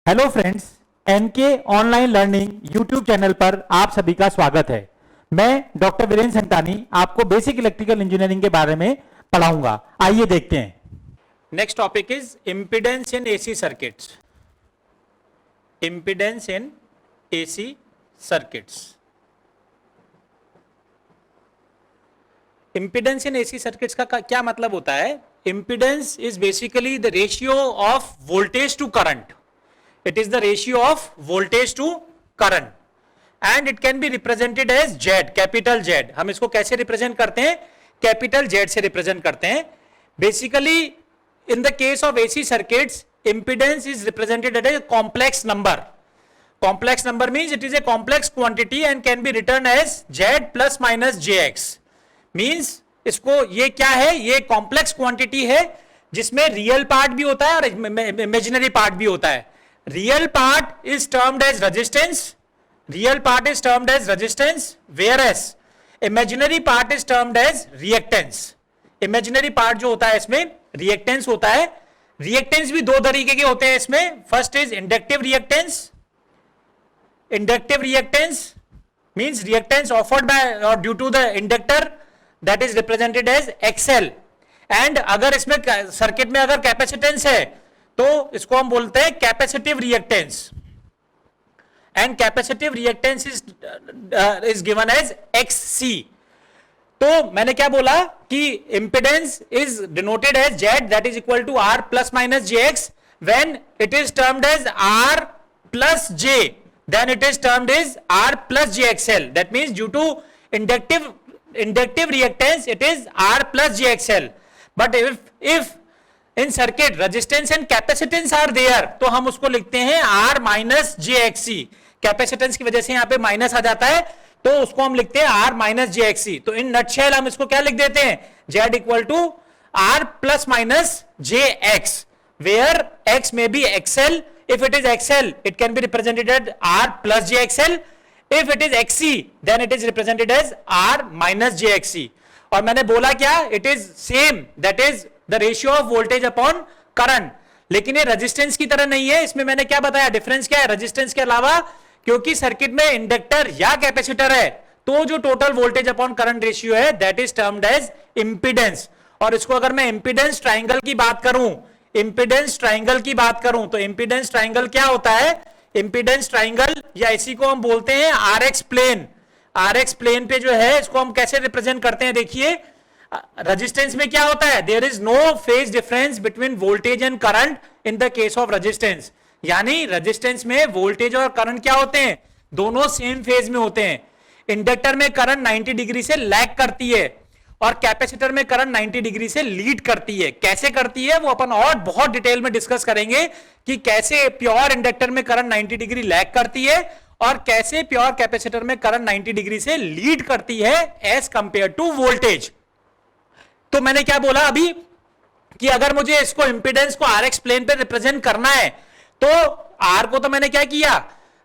Hello friends, NK online learning YouTube channel पर आप सभी का स्वागत है। मैं डॉक्टर वीरेंद्र संतानी आपको बेसिक इलेक्ट्रिकल इंजीनियरिंग के बारे में पढ़ाऊंगा। आइए देखते हैं। Next topic is impedance in AC circuits. Impedance in AC circuits. Impedance in AC circuits का क्या मतलब होता है? Impedance is basically the ratio of voltage to current. It is the ratio of voltage to current and it can be represented as Z, capital Z. हम इसको कैसे represent करते हैं? कैपिटल Z से रिप्रेजेंट करते हैं. Basically, in the case of AC circuits, impedance is represented as a complex number. Complex number means it is a complex quantity and can be written as Z plus minus JX. Means इसको ये क्या है? ये complex quantity है जिसमें real part भी होता है और इमेजिनरी पार्ट भी होता है. Real part is termed as resistance. Real part is termed as resistance, whereas imaginary part is termed as reactance. Imaginary part जो होता है इसमें reactance होता है. Reactance भी दो तरीके के होते हैं इसमें. First is inductive reactance. Inductive reactance means reactance offered by or due to the inductor that is represented as XL. And अगर इसमें सर्किट में अगर कैपेसिटेंस है तो इसको हम बोलते हैं capacitive reactance. And capacitive reactance is given as XC. तो मैंने क्या बोला कि impedance is denoted as Z that is equal to R plus minus JX. When it is termed as R plus J then it is termed as R plus JXL. That means due to inductive reactance it is R plus JXL. But if in circuit resistance and capacitance are there तो हम उसको लिखते हैं R minus JXC. Capacitance की वजह से यहां पे माइनस आ जाता है तो उसको हम लिखते हैं R माइनस JXC. तो इन नटशेल हम इसको क्या लिख देते हैं? Z equal to R plus minus JX, where X में be XL. If it is XL it can be represented as R plus JXL. If it is XC then it is represented as R minus JXC. और मैंने बोला क्या? It is same, that is the ratio of voltage upon current. लेकिन ये resistance की तरह नहीं है. इसमें मैंने क्या बताया? डिफरेंस क्या है रेजिस्टेंस के अलावा? क्योंकि सर्किट में इंडक्टर या कैपेसिटर है तो जो total voltage upon current ratio है that is termed as impedance. और इसको अगर मैं इंपीडेंस ट्राइंगल की बात करूं, इंपीडेंस ट्राइंगल की बात करूं तो इंपीडेंस ट्राइंगल क्या होता है? इंपीडेंस ट्राइंगल या इसी को हम बोलते हैं RX प्लेन. RX प्लेन पे जो है इसको हम कैसे रिप्रेजेंट करते हैं? देखिए, रेजिस्टेंस में क्या होता है? There is no phase difference between voltage and current in the case of resistance. यानी रेजिस्टेंस में वोल्टेज और करंट क्या होते हैं? दोनों सेम फेज में होते हैं. इंडक्टर में करंट 90 डिग्री से लैग करती है और कैपेसिटर में करंट 90 डिग्री से लीड करती है. कैसे करती है वो अपन और बहुत डिटेल में डिस्कस करेंगे कि कैसे प्योर इंडक्टर में करंट 90 डिग्री लैग करती है और कैसे प्योर कैपेसिटर में करंट 90 डिग्री से लीड करती है एज कंपेयर टू वोल्टेज. तो मैंने क्या बोला अभी कि अगर मुझे इसको इंपीडेंस को RX प्लेन पे रिप्रेजेंट करना है तो R को तो मैंने क्या किया?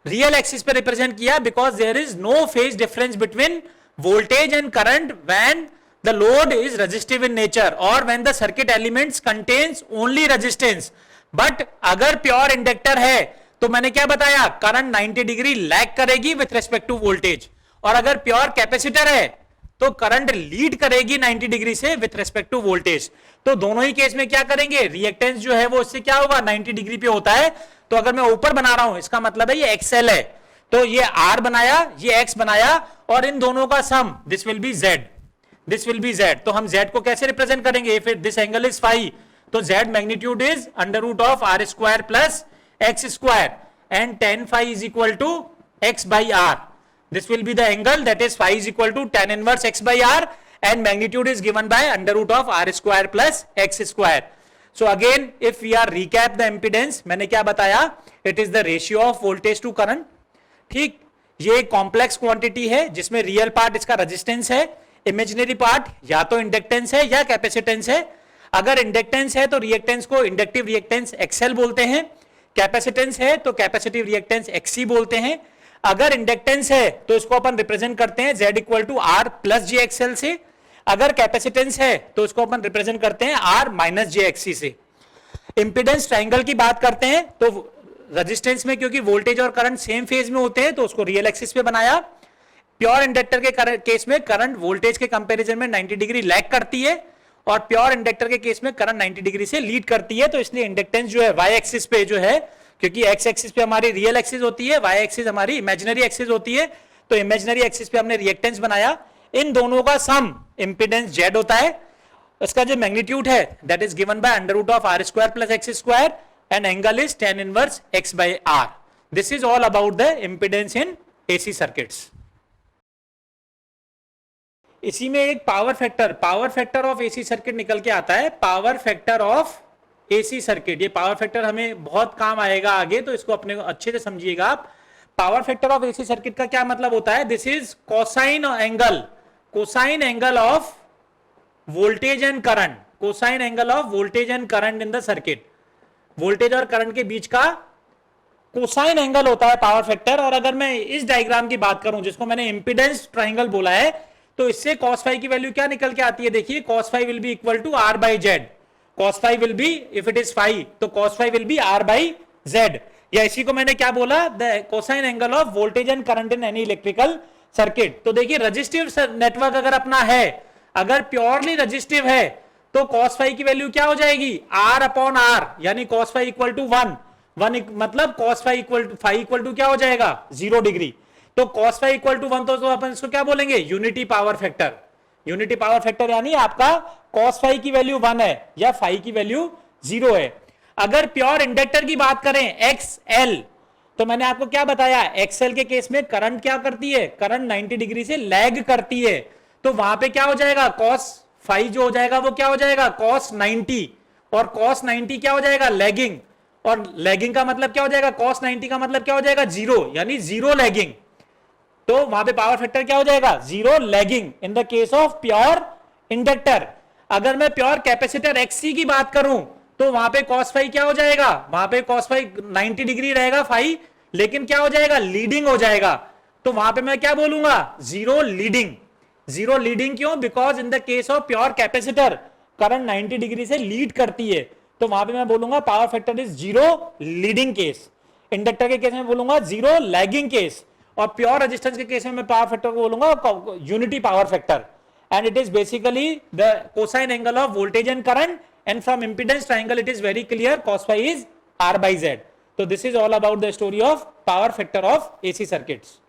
रियल एक्सिस पे रिप्रेजेंट किया because there is no phase difference between voltage and current when the load is resistive in nature और when the circuit elements contains only resistance. But अगर प्योर इंडक्टर है तो मैंने क्या बताया? करंट 90 डिग्री लैग करेगी with respect to voltage. और अगर प्योर कैपेसिटर है तो करंट लीड करेगी 90 डिग्री से विथ रेस्पेक्ट टू वोल्टेज. तो दोनों ही केस में क्या करेंगे? रिएक्टेंस जो है वो इससे क्या होगा? 90 डिग्री पे होता है. तो अगर मैं ऊपर बना रहा हूं इसका मतलब है ये XL है तो ये R बनाया, ये X बनाया और इन दोनों का sum this will be Z. This will be Z. तो हम Z को कैसे रिप्रेजेंट करेंगे? If this angle is phi तो Z magnitude is under root of R square plus X square and tan phi is equal to X by R. This will be the angle that is phi is equal to tan inverse X by R and magnitude is given by under root of R square plus X square. So again if we are recap the impedance मैंने क्या बताया? It is the ratio of voltage to current. ठीक, ये एक complex quantity है जिसमें real part इसका resistance है, इमेजिनरी पार्ट या तो इंडक्टेंस है या कैपेसिटेंस है. अगर इंडक्टेंस है तो रिएक्टेंस को इंडक्टिव रिएक्टेंस XL बोलते हैं. कैपेसिटेंस है तो कैपेसिटिव रिएक्टेंस XC बोलते हैं. अगर इंडक्टेंस है तो इसको अपन रिप्रेजेंट करते हैं Z equal to R plus JXL से. अगर कैपेसिटेंस है तो इसको अपन रिप्रेजेंट करते हैं R माइनस JXC से. इंपीडेंस ट्राइंगल की बात करते हैं तो रेजिस्टेंस में क्योंकि वोल्टेज और करंट सेम फेज में होते हैं तो उसको रियल एक्सिस पे बनाया। प्योर इंडक्टर के केस में करंट वोल्टेज के कंपैरिजन में 90 डिग्री लैग करती है और प्योर इंडक्टर के केस में करंट 90 डिग्री से लीड करती है। तो इसलिए इंडक्टेंस जो है वाई एक्सिस पे जो है, क्योंकि एक्स एक्सिस पे हमारी रियल एक्सिस होती है, वाई एक्सिस हमारी इमेजिनरी एक्सिस होती है, तो इमेजिनरी एक्सिस पे हमने रिएक्टेंस बनाया। इन दोनों का सम इंपीडेंस जेड होता है। इसका जो मैग्नीट्यूड है that is given by under root of R square plus X square and angle is tan inverse x by r. This is all about the impedance in AC circuits. इसी में एक power factor of AC circuit निकल के आता है। Power factor of AC circuit, ये power factor हमें बहुत काम आएगा आगे, तो इसको अपने अच्छे से समझिएगा आप। Power factor of AC circuit का क्या मतलब होता है? This is cosine angle of voltage and current, cosine angle of voltage and current in the circuit. Voltage और करंट के बीच का कोसाइन एंगल होता है पावर फैक्टर। और अगर मैं इस डायग्राम की बात करूं जिसको मैंने इंपीडेंस ट्राइंगल बोला है, तो इससे cos फाई की वैल्यू क्या निकल के आती है? देखिए cos phi will be equal to r by Z. cos phi will be, if it is phi तो cos phi will be r by Z. या इसी को मैंने क्या बोला? The cosine angle of voltage and current in any electrical circuit. तो देखिए resistive network अगर अपना है, अगर प्योरली रजिस्टिव है, तो cos फाई की वैल्यू क्या हो जाएगी? r अपॉन r, यानी cos फाई इक्वल टू 1 मतलब cos फाई इक्वल टू क्या हो जाएगा? 0 डिग्री। तो cos फाई इक्वल टू 1 तो अपन इसको क्या बोलेंगे? Unity power factor. Unity power factor यानी आपका cos फाई की वैल्यू 1 है या फाई की वैल्यू 0 है। अगर प्योर इंडक्टर की बात करें XL, तो मैंने आपको क्या बताया? XL के केस में करंट क्या करती है? करंट 90 डिग्री से लैग करती है। तो वहां पे क्या हो जाएगा? cos फाई जो हो जाएगा वो क्या हो जाएगा? cos 90। और cos 90 क्या हो जाएगा? लैगिंग। और लैगिंग का मतलब क्या हो जाएगा? cos 90 का मतलब क्या हो जाएगा? 0, यानी 0 लैगिंग। तो वहां पे पावर फैक्टर क्या हो जाएगा? 0 lagging in the case of pure inductor. अगर मैं प्योर कैपेसिटर XC की बात करूं तो वहां पे cos फाई क्या हो जाएगा? वहां पे cos फाई 90 डिग्री रहेगा फाई, लेकिन क्या हो जाएगा? लीडिंग हो जाएगा। तो वहां पे मैं क्या बोलूंगा? 0 लीडिंग। 0 लीडिंग क्यों? Because in the case of pure capacitor current 90 degree से लीड करती है, तो वहां पे मैं बोलूंगा power factor is 0 leading case. Inductor के केस में बोलूंगा 0 लैगिंग केस, और प्योर रेजिस्टेंस के केस में मैं पावर फैक्टर को बोलूंगा unity power factor. And it is basically the cosine angle of voltage and current, and from impedance triangle it is very clear cos phi is r by z. So this is all about the story of power factor of AC circuits.